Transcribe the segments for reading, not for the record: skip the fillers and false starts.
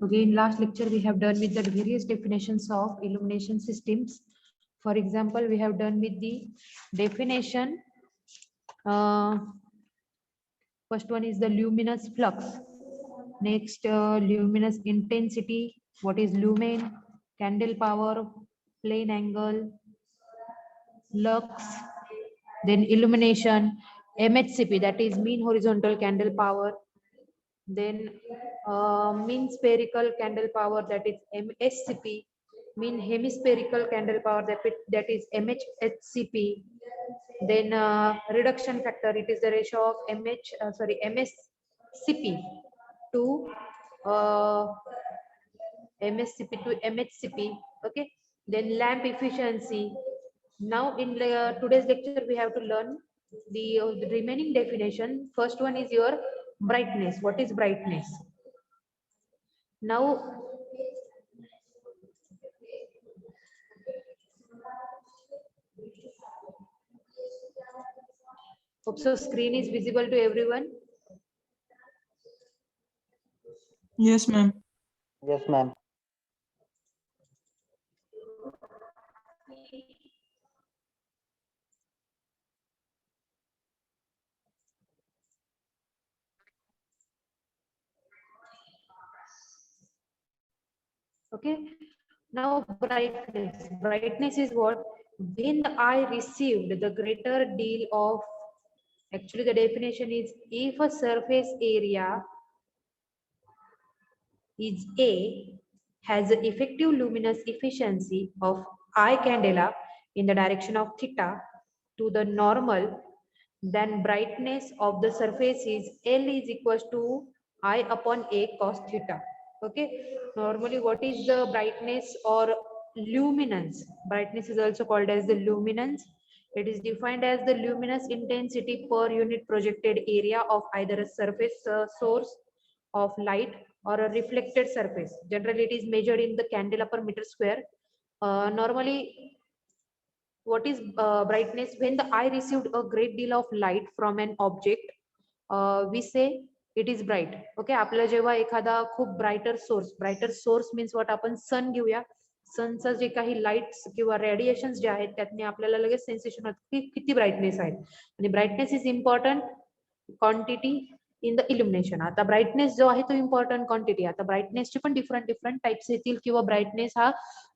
Okay, in last lecture we have done with the various definitions of illumination systems. For example, we have done with the definition. First one is the luminous flux. Next, luminous intensity. What is lumen? Candle power, plane angle, lux. Then illumination, MHCP, that is mean horizontal candle power. Then mean spherical candle power, that is MSCP. Mean hemispherical candle power, that is MHCP. Then reduction factor, it is the ratio of MSCP to MSCP to MHCP. Okay. Then lamp efficiency. Now in today's lecture we have to learn the remaining definition. First one is your brightness. What is brightness? Now hope so screen is visible to everyone. Yes, ma'am. Yes, ma'am. Okay. Now brightness. Brightness is what? When the eye received the greater deal of, actually the definition is, if a surface area is A has the effective luminous efficiency of I candela in the direction of theta to the normal, then brightness of the surface is L is equals to I upon A cos theta. Okay. Normally, what is the brightness or luminance? Brightness is also called as the luminance. It is defined as the luminous intensity per unit projected area of either a surface source of light or a reflected surface. Generally, it is measured in the candela per meter square. Normally, what is brightness? When the eye received a great deal of light from an object, we say it is bright. Okay. आपल्याला जेव्हा एखादा खूप brighter source means what, आपण सन घेऊया, सनचं जे काही lights किंवा radiation जे आहेत त्यातने आपल्याला लगेच सेन्सेशन होतं की किती ब्राईटनेस आहे. आणि brightness is important quantity in the illumination. आता ब्राईटनेस जो आहे तो इम्पॉर्टंट क्वांटिटी. आता ब्राईटनेसचे पण डिफरंट टाइप्स येतील, किंवा ब्राईटनेस हा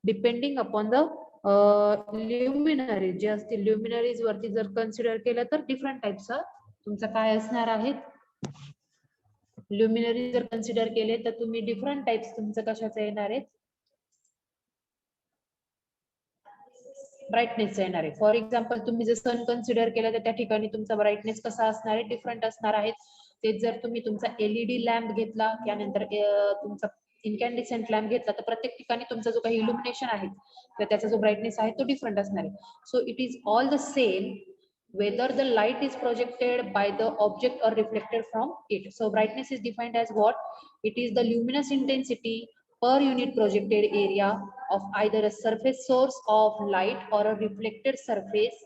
डिपेंडिंग अपॉन द ल्युमिनरीज जे असतील, ल्युमिनरीज वरती जर कन्सिडर केलं तर डिफरंट टाइप्सचा तुमचं काय असणार आहेत. ल्युमिनरी जर कन्सिडर केले तर तुम्ही डिफरंट टाइप्स तुमचं कशाचं येणार आहेत, ब्राईटनेस येणार आहे. फॉर एक्झाम्पल तुम्ही जर सन कन्सिडर केलं तर त्या ठिकाणी तुमचा ब्राईटनेस कसा असणार आहे, डिफरंट असणार आहे. तेच जर तुम्ही तुमचा एलईडी लॅम्प घेतला, त्यानंतर तुमचा इनकॅन्डिसेंट लॅम्प घेतला, तर प्रत्येक ठिकाणी तुमचा जो काही इल्युमिनेशन आहे तर त्याचा जो ब्राईटनेस आहे तो डिफरंट असणार आहे. So it is all the same whether the light is projected by the object or reflected from it. So brightness is defined as what? It is the luminous intensity per unit projected area of either a surface source of light or a reflected surface,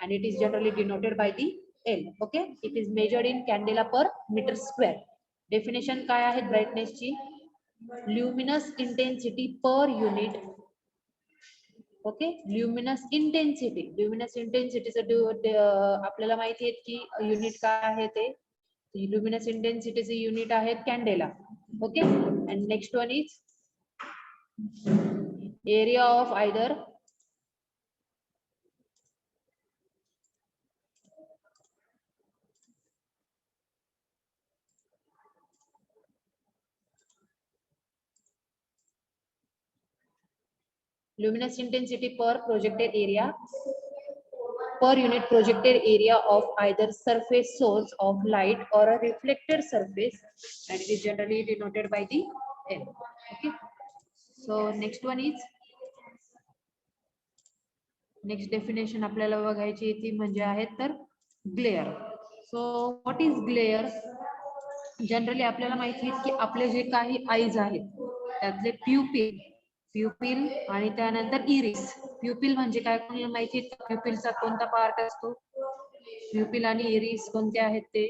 and it is generally denoted by the L. Okay, it is measured in candela per meter square. Definition काय आहे brightness ची? Luminous intensity per unit. Okay. Luminous इंटेन्सिटीचं आपल्याला माहिती आहे की unit काय आहे ते. ल्युमिनस इंटेन्सिटीचे युनिट आहेत candela. Okay. And next one is area of either luminous intensity per projected area per unit projected area of either surface source of light or a reflected surface, and it is generally denoted by the L. Okay. So next one is, next definition आपल्याला बघायची ती म्हणजे आहे तर glare. So what is glare? Generally आपल्याला माहिती आहे की आपले जे काही आईज आहेत त्यातले प्युपिल आणि त्यानंतर इरिस. प्युपिल म्हणजे काय कोणाला माहिती आहे? प्युपिलचा कोणता पार्ट असतो? प्युपिल आणि इरिस कोणते आहेत ते?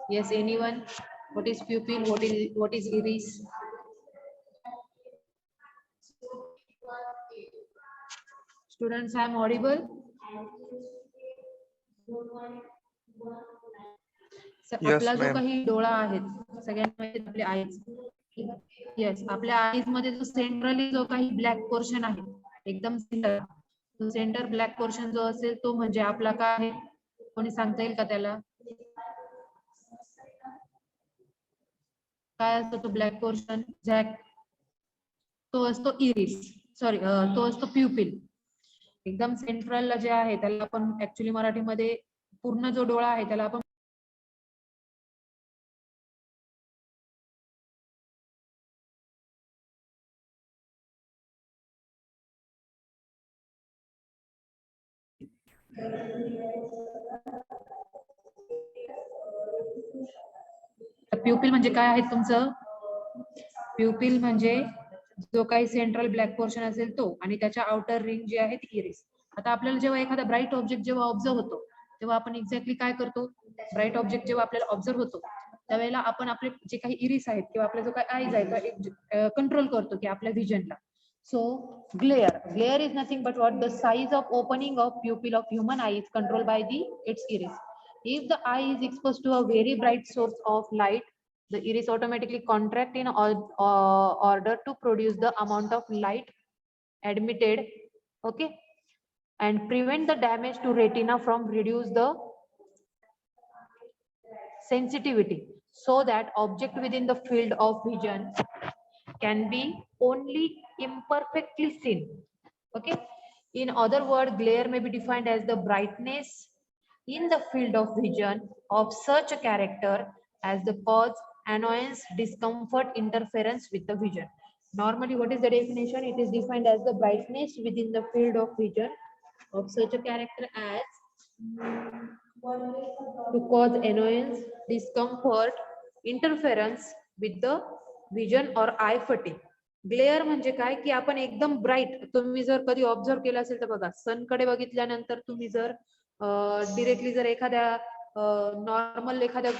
Yes, anyone? What is pupil? What is iris? Students, I am audible. Yes, आपला जो ma'am. काही डोळा आहे सगळ्यांना माहिती आहे आपल्या आईज. येस, आपल्या आईज मध्ये जो सेंट्रली जो काही ब्लॅक पोर्शन आहे एकदम सेंटर, तो सेंटर ब्लॅक पोर्शन जो असेल तो म्हणजे आपला काय आहे, कोणी सांगता येईल का त्याला? काय असतो तो ब्लॅक पोर्शन? झॅक, तो असतो इरिस, सॉरी तो असतो प्युपिल. एकदम सेंट्रलला जे आहे त्याला आपण ऍक्च्युली मराठीमध्ये पूर्ण जो डोळा आहे त्याला आपण प्युपिल म्हणजे काय आहे तुमचं? प्युपिल म्हणजे जो काही सेंट्रल ब्लॅक पोर्शन असेल तो, आणि त्याच्या आउटर रिंग जी आहे ती इरिस. आता आपल्याला जेव्हा एखादा ब्राईट ऑब्जेक्ट जेव्हा ऑब्झर्व होतो तेव्हा आपण एक्झॅक्टली काय करतो? ब्राईट ऑब्जेक्ट जेव्हा आपल्याला ऑब्झर्व होतो त्यावेळेला आपण आपले जे काही इरिस आहेत किंवा आपले जो काही आईज आहे कंट्रोल करतो की आपल्या व्हिजनला. So glare is nothing but what? The size of opening of pupil of human eye is controlled by its iris. If the eye is exposed to a very bright source of light, the iris automatically contract in order to produce the amount of light admitted, okay, and prevent the damage to retina from reduce the sensitivity, so that object within the field of vision can be only imperfectly seen. Okay. In other words, glare may be defined as the brightness in the field of vision of such a character as the cause annoyance, discomfort, interference with the vision. Normally, what is the definition? It is defined as the brightness within the field of vision of such a character as to cause annoyance, discomfort, interference with the vision or eye fatigue. Glare म्हणजे काय की आपण एकदम bright, तुम्ही जर कधी observe केलं असेल तर बघा, सनकडे बघितल्यानंतर तुम्ही जर डिरेक्टली जर एखाद्या नॉर्मल एखाद्या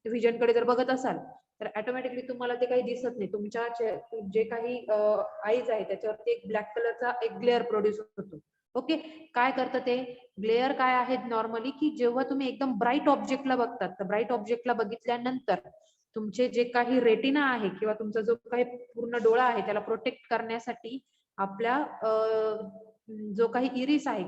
व्हिजनकडे जर बघत असाल तर ऑटोमॅटिकली तुम्हाला ते काही दिसत नाही. तुमच्या जे काही आईज आहे त्याच्यावरती एक ब्लॅक कलरचा एक ग्लेअर प्रोड्यूस होतो. ओके. काय करतं ते ग्लेअर? काय आहे नॉर्मली की जेव्हा तुम्ही एकदम ब्राईट ऑब्जेक्टला बघतात तर ब्राईट ऑब्जेक्टला बघितल्यानंतर तुमचे जे काही रेटिना आहे किंवा तुमचा जो काही पूर्ण डोळा आहे त्याला प्रोटेक्ट करण्यासाठी आपल्या जो काही इरिस आहे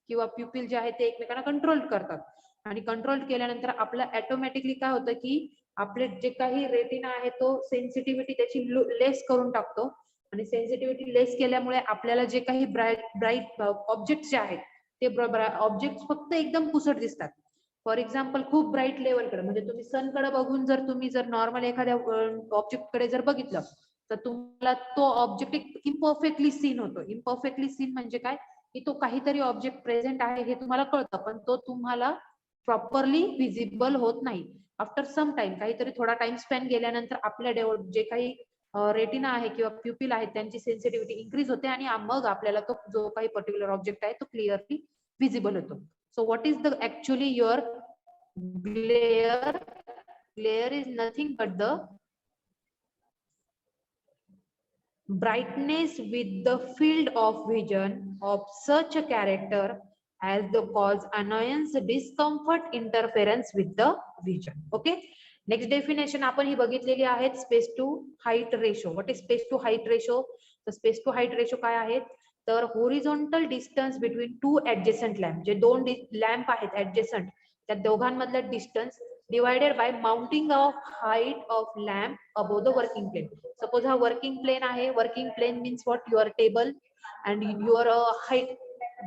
किंवा प्युपिल जे आहे ते एकमेकांना कंट्रोल करतात, आणि कंट्रोल केल्यानंतर आपला ऑटोमॅटिकली काय होतं की आपले जे काही रेटिना आहे तो सेन्सिटिव्हिटी त्याची लेस करून टाकतो, आणि सेन्सिटिव्हिटी लेस केल्यामुळे आपल्याला जे काही ब्राईट ऑब्जेक्ट जे आहेत ते ऑब्जेक्ट फक्त एकदम पुसट दिसतात. फॉर एक्झाम्पल खूप ब्राईट लेवलकडे म्हणजे तुम्ही सनकडे बघून जर तुम्ही जर नॉर्मल एखाद्या ऑब्जेक्टकडे जर बघितलं तर तुम्हाला तो ऑब्जेक्ट इम्परफेक्टली सीन होतो. इम्परफेक्टली सीन म्हणजे काय की तो काहीतरी ऑब्जेक्ट प्रेझेंट आहे हे तुम्हाला कळतं पण तो तुम्हाला प्रॉपरली विजिबल होत नाही. आफ्टर सम टाइम, काहीतरी थोडा टाइम स्पेंड गेल्यानंतर आपल्या जे काही रेटिना आहे किंवा प्युपिल आहे त्यांची सेन्सिटिव्हिटी इन्क्रीज होते आणि मग आपल्याला तो जो काही पर्टिक्युलर ऑब्जेक्ट आहे तो क्लिअरली विजिबल होतो. So what is the actually your glare? Glare is nothing but the brightness with the field of vision of such a character as the cause annoyance, discomfort, interference with the vision. Okay. Next definition आपण ही बघितलेली आहे, space to height ratio. What is space to height ratio? तर space to height ratio काय आहे तर horizontal distance between two adjacent lamp, जे दोन lamp आहेत adjacent त्या दोघांमधला distance divided by mounting of height of lamp above the working plane. Suppose हा वर्किंग प्लेन आहे, working plane means what? Your table and your height,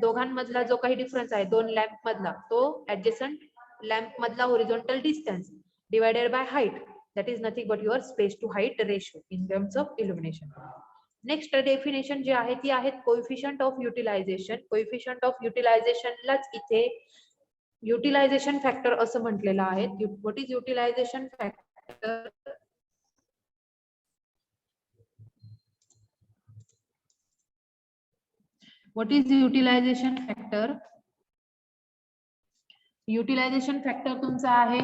दोघांमधला जो काही डिफरन्स आहे दोन लॅम्प मधला तो ऍडजस्टंट लॅम्प मधला horizontal distance divided by height, that is nothing but your space to height ratio in terms of illumination. Next definition जी आहे ती आहे coefficient of utilization. Coefficient of युटिलायझेशनलाच इथे युटिलायझेशन फॅक्टर असं म्हटलेलं आहे. What is utilization factor? What is the utilization factor? Utilization factor तुमचा आहे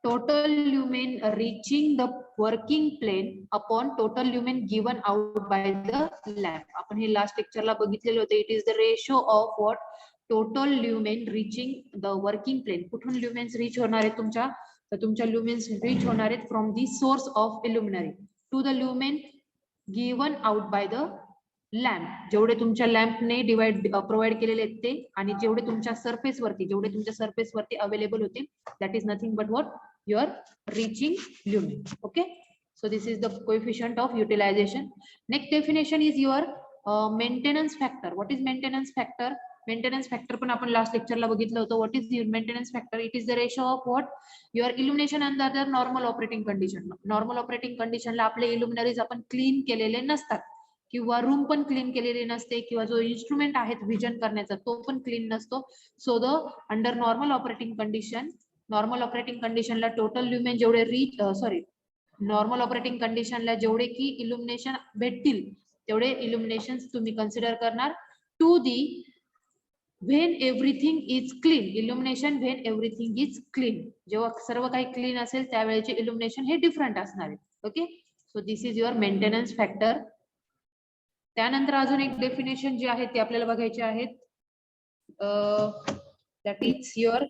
total lumen reaching the working plane upon total lumen given out by the lamp. आपण हे last लेक्चरला बघितलेले होते. It is the ratio of what total lumen reaching the working plane. कुठून lumens reach होणार आहेत तुमच्या, तर तुमच्या ल्युमेन्स रिच होणार आहेत from the source of luminary to the lumen given out by the lamp. जेवढे तुमच्या लॅम्पने प्रोव्हाइड केलेले आहेत ते, आणि जेवढे तुमच्या सरफेस वरती अवेलेबल होतील, that is nothing but what your reaching lumen. Okay, so this is the coefficient of utilization. Next definition is your maintenance factor. What is maintenance factor? Maintenance factor पण आपण लास्ट लेक्चरला बघितलं होतं. What is your maintenance factor? It is the ratio of what your illumination under the normal operating condition. Normal operating condition ला आपले illuminaries आपण clean केलेले नसतात, किंवा रूम पण क्लीन केलेली नसते, किंवा जो इन्स्ट्रुमेंट आहे विजन करण्याचा तो पण क्लीन नसतो. So the under normal operating कंडिशनला टोटल ल्युमेन जेवढे नॉर्मल ऑपरेटिंग कंडिशनला जेवढे की इल्युमिनेशन भेटतील तेवढे इल्युमिनेशन तुम्ही कन्सिडर करणार to the when everything is clean. Illumination when everything is clean, जेव्हा सर्व काही क्लीन असेल त्यावेळेचे इल्युमिनेशन हे डिफरंट असणार आहे. Okay, so this is your maintenance factor. त्यानंतर अजून एक डेफिनेशन जी आहे ती आपल्याला बघायची आहेत. That is your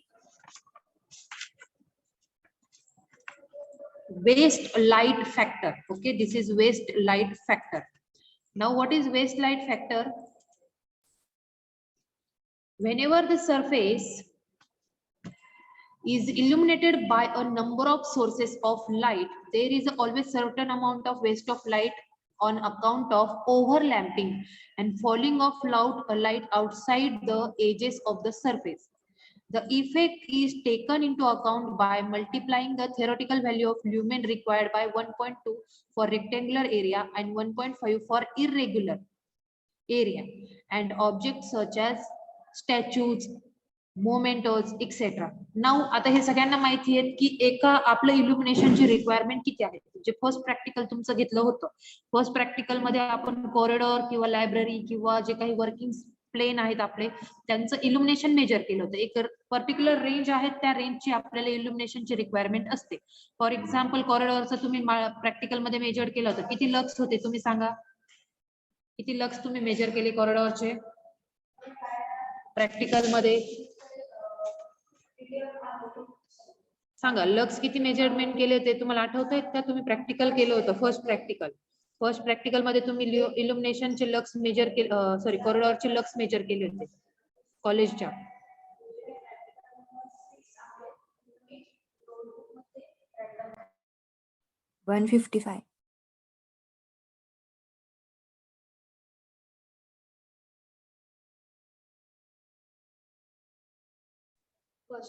waste light factor. Okay, this is waste light factor. Now what is waste light factor? Whenever the surface is illuminated by a number of sources of light, there is always certain amount of waste of light on account of overlapping and falling of light outside the edges of the surface. The effect is taken into account by multiplying the theoretical value of lumen required by 1.2 for rectangular area and 1.5 for irregular area, and objects such as statues, mementos etcetera. Now आता हे सगळ्यांना माहिती आहे की एका आपलं इल्युमिनेशनची requirement किती आहे. जे फर्स्ट प्रॅक्टिकल तुमचं घेतलं होतं, फर्स्ट प्रॅक्टिकल मध्ये आपण कॉरिडॉर किंवा लायब्ररी किंवा जे काही वर्किंग प्लेन आहेत आपले त्यांचं इल्युमिनेशन मेजर केलं होतं. एक पर्टिक्युलर रेंज आहे, त्या रेंजची आपल्याला इल्युमिनेशनची रिक्वायरमेंट असते. फॉर एक्झाम्पल कॉरिडॉरचं तुम्ही प्रॅक्टिकल मध्ये मेजर केलं होतं, किती लक्स होते तुम्ही सांगा, किती लक्स तुम्ही मेजर केले कॉरिडॉरचे प्रॅक्टिकल मध्ये सांगा. लक्स किती मेजरमेंट केले होते तुम्हाला आठवत आहेत का? तुम्ही प्रॅक्टिकल केलं होतं फर्स्ट प्रॅक्टिकल मध्ये तुम्ही इल्युमिनेशनचे लक्स मेजर केले, सॉरी कॉरिडॉरचे लक्स मेजर केले होते कॉलेजच्या.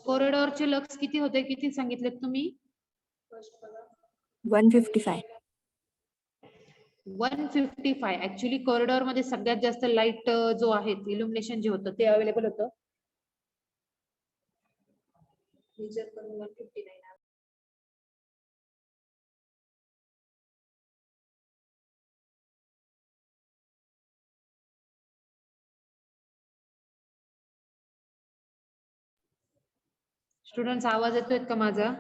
कॉरिडॉरचे लक्स किती होते, किती सांगितलेत तुम्ही? 155. 155. ऍक्च्युली कॉरिडॉर मध्ये सगळ्यात जास्त लाईट जो आहे इल्युमिनेशन जे होतं ते अवेलेबल होतं. स्टुडंट्स आवाज येतोय का माझा?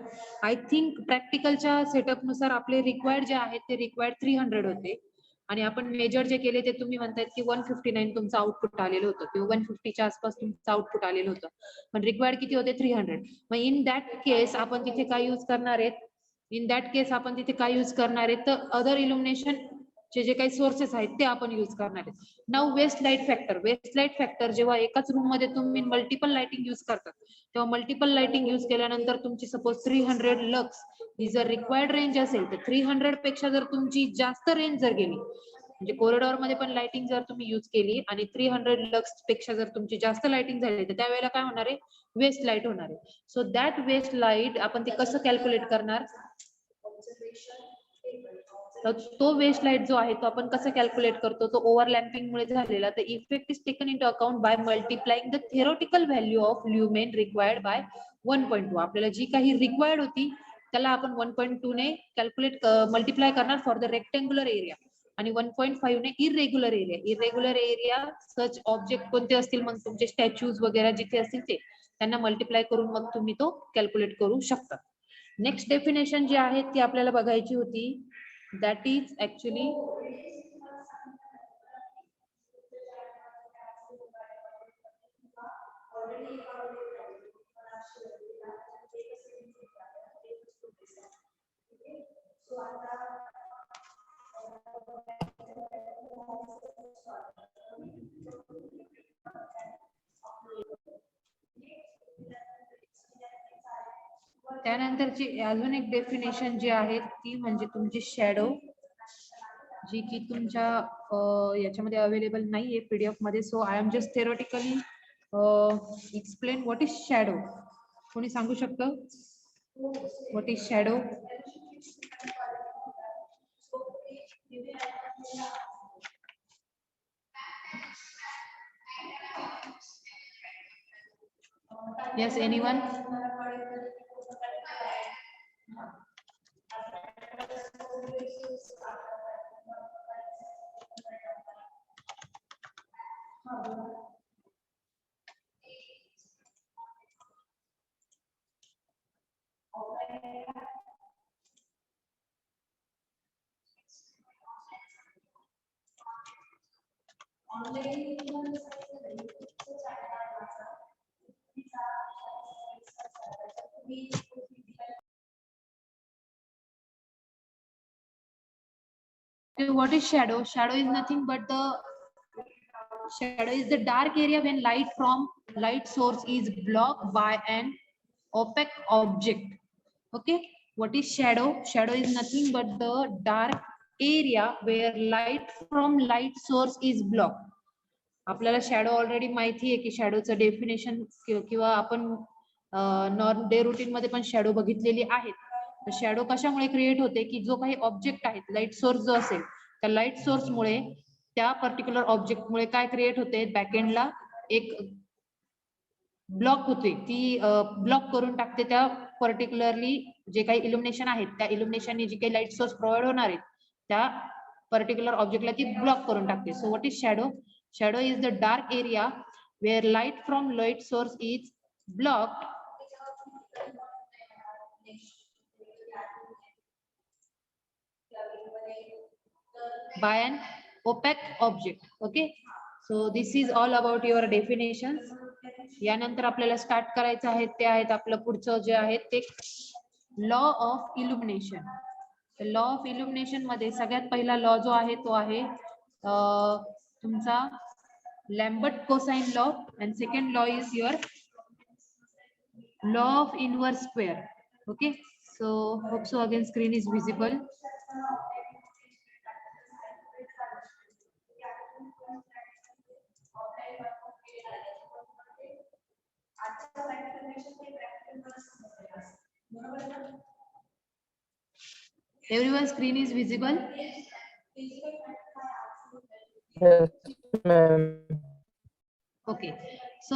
आय थिंक प्रॅक्टिकलच्या सेटअप नुसार आपले रिक्वायर्ड जे आहेत ते रिक्वायर्ड 300 होते, आणि आपण मेजर जे केले ते तुम्ही म्हणतायत की 159 तुमचं आउटपुट आलेलं होतं किंवा 150च्या आसपास तुमचं आउटपुट आलेलं होतं, पण रिक्वायर्ड किती होते? 300. मग इन दॅट केस आपण तिथे काय यूज करणार आहेत? तर अदर इल्युमिनेशन जे काही सोर्सेस आहेत ते आपण यूज करणार आहेत. नाउ वेस्ट लाईट फॅक्टर जेव्हा एकाच रूम मध्ये तुम्ही मल्टिपल लाइटिंग यूज करतात तेव्हा मल्टिपल लाइटिंग यूज केल्यानंतर तुमची सपोज 300 लक्स ही जर रिक्वायर्ड रेंज असेल तर 300 पेक्षा जर तुमची जास्त रेंज जर गेली, म्हणजे कॉरिडॉर मध्ये पण लाइटिंग जर तुम्ही यूज केली आणि 300 लक्स पेक्षा जर तुमची जास्त लाइटिंग झाली तर त्यावेळेला काय होणार आहे? वेस्ट लाईट होणार आहे. सो दॅट वेस्ट लाईट आपण ते कसं कॅल्क्युलेट करणार? तो वेस्ट लाईट जो आहे तो आपण कसं कॅल्क्युलेट करतो? तो ओव्हरलॅपिंग मुळे झालेला. तर effect is taken into account by multiplying the theoretical value of lumen required by 1.2. आपल्याला जी काही रिक्वायर्ड होती त्याला आपण 1.2 ने कॅल्क्युलेट मल्टिप्लाय करणार फॉर द रेक्टेंग्युलर एरिया, आणि 1.5 ने इरेग्युलर एरिया. सच ऑब्जेक्ट कोणते असतील मग तुमचे स्टॅच्यूज वगैरे जिथे असतील ते. त्यांना मल्टिप्लाय करून मग तुम्ही तो कॅल्क्युलेट करू शकता. नेक्स्ट डेफिनेशन जी आहे ती आपल्याला बघायची होती, दॅट इज ऍक्च्युली त्यानंतरची अजून एक डेफिनेशन जी आहे ती म्हणजे तुमची शॅडो, जी की तुमच्या याच्यामध्ये अवेलेबल नाहीये पीडीएफ मध्ये. So I am just theoretically explain what is shadow. कोणी सांगू शकतं what is shadow? Yes, anyone? What is shadow? Shadow is nothing but shadow is the dark area when light from light source is blocked by an opaque object. Okay, what is shadow? Shadow is nothing but the dark area where light from light source is blocked. आपल्याला shadow already माहिती आहे की शॅडोचं definition किंवा आपण norm day routine मध्ये पण shadow बघितलेली आहेत. शॅडो कशामुळे क्रिएट होते की जो काही ऑब्जेक्ट आहे, लाईट सोर्स जो असेल त्या लाईट सोर्स मुळे त्या पर्टिक्युलर ऑब्जेक्ट मुळे काय क्रिएट होते, बॅकएंडला एक ब्लॉक होते, ती ब्लॉक करून टाकते त्या पर्टिक्युलरली जे काही इल्युमिनेशन आहेत त्या इल्युमिनेशनने जी काही लाईट सोर्स प्रोव्हाइड होणार आहे त्या पर्टिक्युलर ऑब्जेक्टला ती ब्लॉक करून टाकते. So what is shadow? Shadow is the dark area where light from light source is blocked by an opaque object. Okay, so this is all about your definitions. यानंतर आपल्याला start करायचं आहे ते आहेत आपलं पुढचं जे आहे ते लॉ ऑफ इल्युमिनेशन. लॉ ऑफ इल्युमिनेशन मध्ये सगळ्यात पहिला लॉ जो आहे तो आहे तुमचा Lambert cosine law, and second law is your law of inverse square. Okay, so hope so again screen is visible. Everyone's screen is visible. Yes, ma'am. Okay, so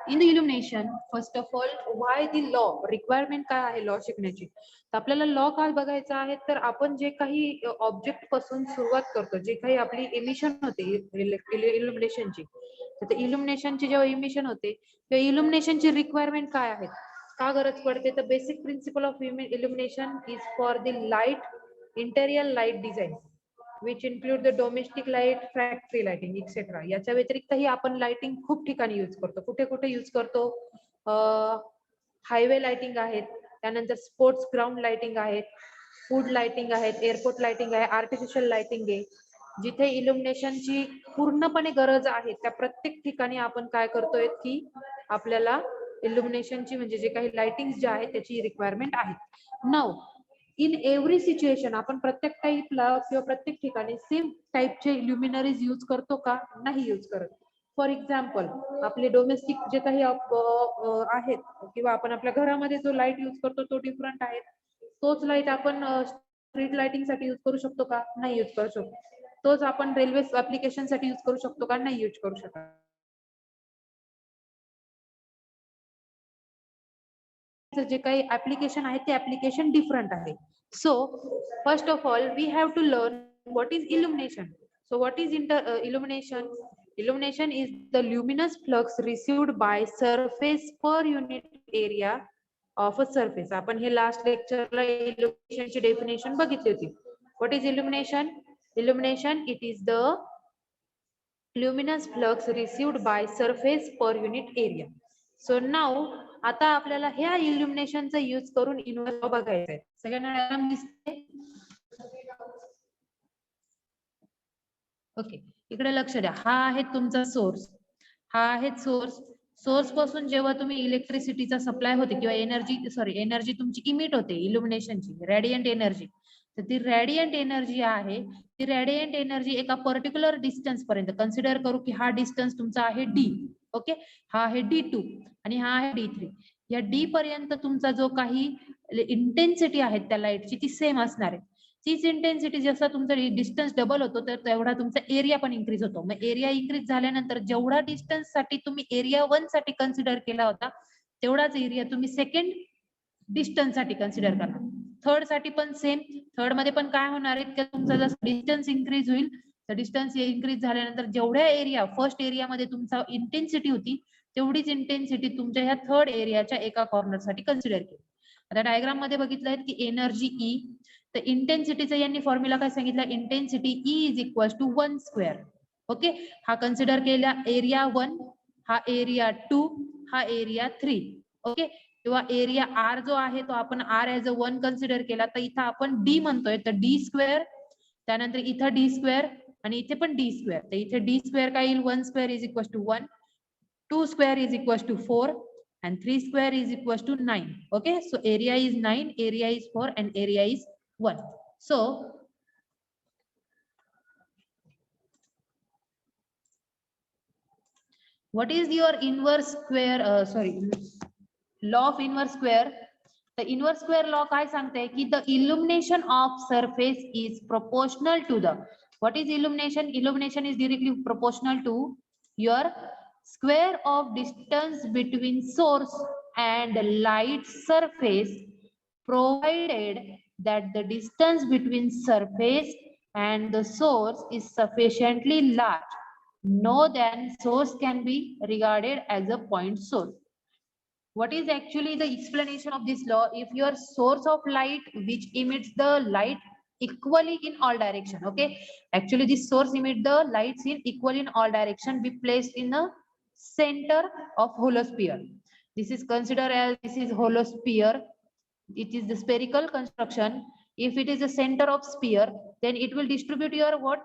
in the illumination, first of all, why the law requirement काय आहे law शिकण्याची? तर आपल्याला law काय बघायचा आहे, तर आपण जे काही ऑब्जेक्ट पासून सुरुवात करतो, जे काही आपली इमिशन होते इल्युमिनेशनची, तर ते इल्युमिनेशनची जेव्हा इमिशन होते तेव्हा इल्युमिनेशनची रिक्वायरमेंट काय आहे, का गरज पडते, तर basic principle of illumination is for the light interior light design which include the domestic light, factory lighting, etc. याच्या व्यतिरिक्तही आपण लाइटिंग खूप ठिकाणी यूज करतो. कुठे कुठे यूज करतो? हायवे लाइटिंग आहेत, त्यानंतर स्पोर्ट्स ग्राउंड लाइटिंग आहेत, फूड लाइटिंग आहेत, एअरपोर्ट लाइटिंग आहे, आर्टिफिशियल लाइटिंग आहे. जिथे इल्युमिनेशनची पूर्णपणे गरज आहे त्या प्रत्येक ठिकाणी आपण काय करतोय की आपल्याला इल्युमिनेशनची म्हणजे जे काही लाइटिंग जे आहे त्याची रिक्वायरमेंट आहे. नाउ इन एव्हरी सिच्युएशन आपण प्रत्येक टाईपला किंवा प्रत्येक ठिकाणी सेम टाईपचे ल्युमिनरीज यूज करतो का? नाही यूज करत. फॉर एक्झाम्पल आपले डोमेस्टिक जे काही आहेत किंवा आपण आपल्या घरामध्ये जो लाईट यूज करतो तो डिफरंट आहे. तोच लाईट आपण स्ट्रीट लाइटिंग साठी यूज करू शकतो का? नाही यूज करू शकतो. तोच आपण रेल्वे ऍप्लिकेशन साठी यूज करू शकतो का? नाही यूज करू शकत. जे काही ऍप्लिकेशन आहे ते ऍप्लिकेशन डिफरंट आहे. So first of all we have to learn what is illumination. So what is illumination? Illumination is the luminous flux received by surface per unit area of a surface. आपण हे last लेक्चरला illuminationची definition बघितली होती. What is illumination? Illumination, it is the luminous flux received by surface per unit area. So now आता आपल्याला ह्या illuminationचा use करून inverse law बघायचा आहे. सगळ्यांना डायग्राम दिसते? ओके, इकडे लक्ष द्या. हा आहे तुमचा सोर्स, हा आहे सोर्स. सोर्स पासून जेव्हा तुम्ही इलेक्ट्रिसिटीचा सप्लाय होते किंवा एनर्जी तुमची इमिट होते इल्युमिनेशनची, रेडियंट एनर्जी, तर ती रेडियंट एनर्जी आहे, ती रेडियंट एनर्जी एका पर्टिक्युलर डिस्टन्स पर्यंत कन्सिडर करू की हा डिस्टन्स तुमचा आहे डी. ओके, हा आहे D2 आणि हा आहे D3. या डी पर्यंत तुमचा जो काही इंटेन्सिटी आहे त्या लाईटची ती सेम असणार आहे. तीच इंटेन्सिटी जसा तुमचा डिस्टन्स डबल होतो तर तेवढा तुमचा एरिया पण इन्क्रीज होतो. मग एरिया इन्क्रीज झाल्यानंतर जेवढा डिस्टन्स साठी तुम्ही एरिया 1 साठी कन्सिडर केला होता तेवढाच एरिया तुम्ही सेकंड डिस्टन्स साठी कन्सिडर करणार. थर्ड साठी पण सेम. थर्ड मध्ये पण काय होणार आहे की तुमचा जसं डिस्टन्स इन्क्रीज होईल तर डिस्टन्स इन्क्रीज झाल्यानंतर जेवढ्या एरिया फर्स्ट एरियामध्ये तुमचा इंटेन्सिटी होती तेवढीच इंटेन्सिटी तुमच्या ह्या थर्ड एरियाच्या एका कॉर्नर साठी कन्सिडर केली. आता डायग्राम मध्ये बघितलं आहे की एनर्जी ई, तर इंटेन्सिटीचा यांनी फॉर्म्युला काय सांगितला, intensity E is equal to 1 square. Okay, हा कन्सिडर केला एरिया 1, हा एरिया 2, हा एरिया 3. ओके, किंवा एरिया आर जो आहे तो आपण आर एज अ 1 कन्सिडर केला, तर इथं आपण डी म्हणतोय तर डी स्क्वेअर, त्यानंतर इथं डी स्क्वेअर आणि इथे पण डी स्क्वेअर. तर इथे डी स्क्वेअर काय येईल, 1 square is equal to 1, 2 square is equals to 4 and 3 square is equals to 9. Okay, so area is 9, area is 4 and area is 1. So what is your inverse square law of inverse square? The inverse square law काय सांगते की the illumination of surface is proportional to the, what is illumination? Illumination is directly proportional to your square of distance between source and light surface, provided that the distance between surface and the source is sufficiently large. No then source can be regarded as a point source. What is actually the explanation of this law? If your source of light which emits the light equally in all direction, okay, actually this source emit the lights in equal in all direction, be placed in the center of hollow sphere. This is considered as, this is hollow sphere, it is the spherical construction. If it is the center of sphere, then it will distribute your what,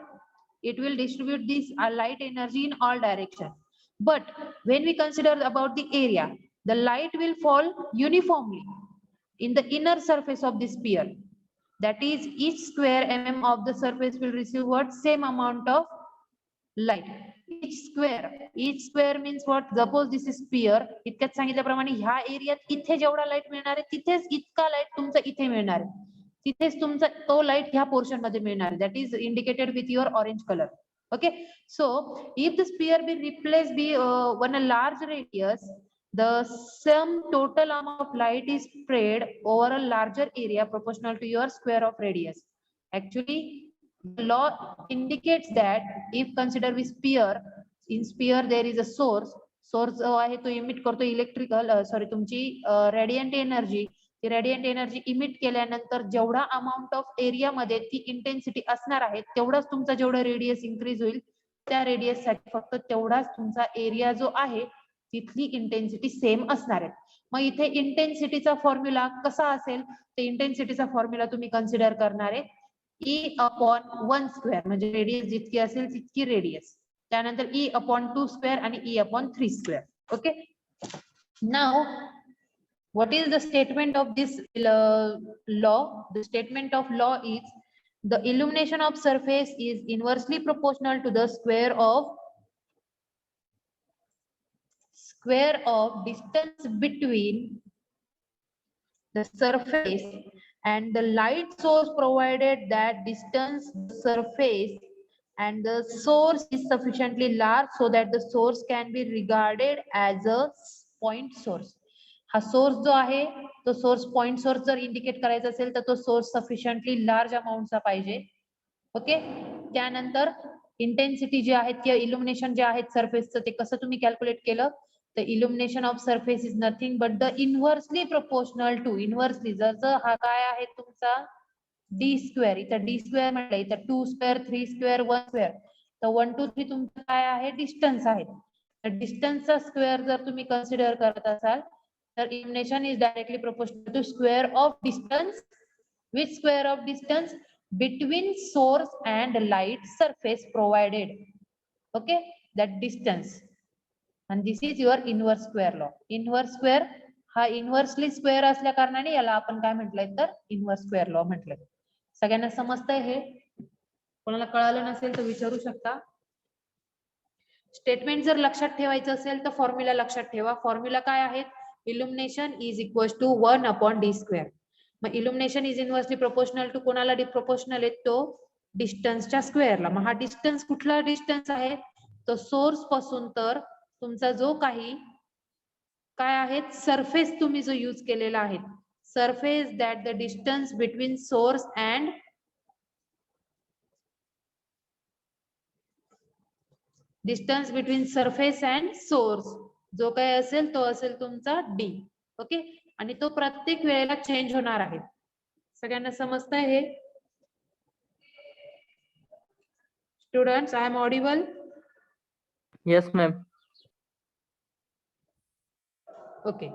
it will distribute this light energy in all direction. But when we consider about the area, the light will fall uniformly in the inner surface of the sphere. That is, each square mm of the surface will receive what, same amount of light. Each square means what, suppose this is sphere, इतक्यात सांगितल्याप्रमाणे ह्या एरियात इथे जेवढा light मिळणार आहे तिथेच इतका लाईट तुमचा इथे मिळणार आहे, तिथेच तुमचा तो लाईट ह्या पोर्शन मध्ये मिळणार आहे. That is indicated with your orange colour. Okay, so if the sphere be replaced be one a large radius, the sum total amount of light is spread over a larger area proportional to your square of radius. Actually, the law indicates that if consider with sphere, in sphere there is a source जो आहे तो emit करतो electrical तुमची radiant energy. ती radiant energy emit केल्यानंतर जेवढा amount of area मध्ये ती इंटेन्सिटी असणार आहे तेवढाच तुमचा जेवढा रेडियस इन्क्रीज होईल त्या रेडियस साठी फक्त तेवढाच तुमचा एरिया जो आहे तिथली इंटेन्सिटी सेम असणार आहे. मग इथे इंटेन्सिटीचा फॉर्म्युला कसा असेल, ते इंटेन्सिटीचा फॉर्म्युला तुम्ही कन्सिडर करणार आहे E अपॉन 1 स्क्वेअर, म्हणजे रेडियस जितकी असेल तितकी रेडियस, त्यानंतर E अपॉन 2 स्क्वेअर आणि E upon 3 square. Okay, now what is the statement of this law? The statement of law is the illumination of surface is inversely proportional to the square of distance between the surface and the light source, provided that distance the surface and the source is sufficiently large so that the source can be regarded as a point source. हा source जो आहे तो source point source जर indicate करायचा असेल तर तो source sufficiently large अमाउंटचा पाहिजे. ओके, त्यानंतर इंटेन्सिटी जे आहेत किंवा इल्युमिनेशन जे आहेत सरफेसचं ते कसं तुम्ही कॅल्क्युलेट केलं, तर illumination of surface is nothing but the inversely proportional to, inversely जर हा काय आहे तुमचा डी स्क्वेअर, इथं डी स्क्वेअर म्हटलं, इथं 2 स्क्वेअर 3 स्क्वेअर 1 स्क्वेअर, तर 1 2 3 तुमचं काय आहे डिस्टन्स आहे. तर डिस्टन्सचा स्क्वेअर जर तुम्ही कन्सिडर करत असाल तर illumination is directly proportional to square of distance, which square of distance between source and light surface provided, okay, that distance, and this is your inverse square law. Inverse square हा inversely square असल्या कारणाने याला आपण काय म्हटलंय तर inverse square law म्हटलंय. सगळ्यांना समजतंय हे? कोणाला कळालं नसेल तर विचारू शकता. स्टेटमेंट जर लक्षात ठेवायचं असेल तर फॉर्म्युला लक्षात ठेवा. फॉर्म्युला काय आहेत? Illumination is equal to 1 upon D square. मग illumination is inversely proportional to कोणाला प्रोपोर्शनल आहे? तो डिस्टन्सच्या स्क्वेअरला. मग हा डिस्टन्स कुठला डिस्टन्स आहे? तो सोर्स पासून तर तुमचा जो काही काय आहे सरफेस तुम्ही जो यूज केलेला आहे, surface that the distance between source and distance between surface and source जो काय असेल तो असेल तुमचा डी. ओके, आणि तो प्रत्येक वेळेला चेंज होणार आहे. सगळ्यांना समजतंय हे? Students, I am audible? Yes, ma'am. Okay.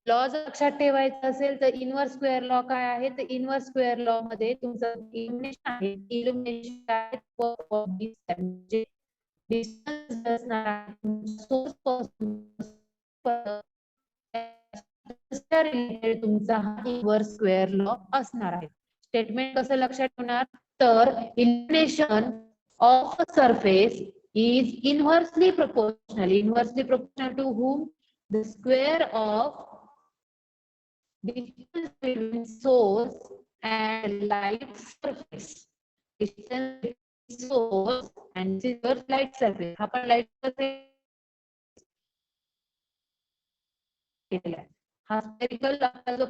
Law जर लक्षात ठेवायचा असेल तर इनव्हर्स स्क्वेअर लॉ काय आहे? तर इनव्हर्स स्क्वेअर लॉ मध्ये तुमचं इल्युमिनेशन आहे, इल्युमिनेशन आहे डिस्टन्स असणार आहे सोर्स पासून रिलेटेड तुमचा हा इनव्हर्स स्क्वेअर लॉ असणार आहे. स्टेटमेंट कसं लक्षात ठेवणार? तर illumination of a surface is inversely proportional to whom? The square of distance between source and light surface. Distance between source and your light surface. आपण लाईट सरफेस केलेला आहे. हा स्फेरिकल आपला जो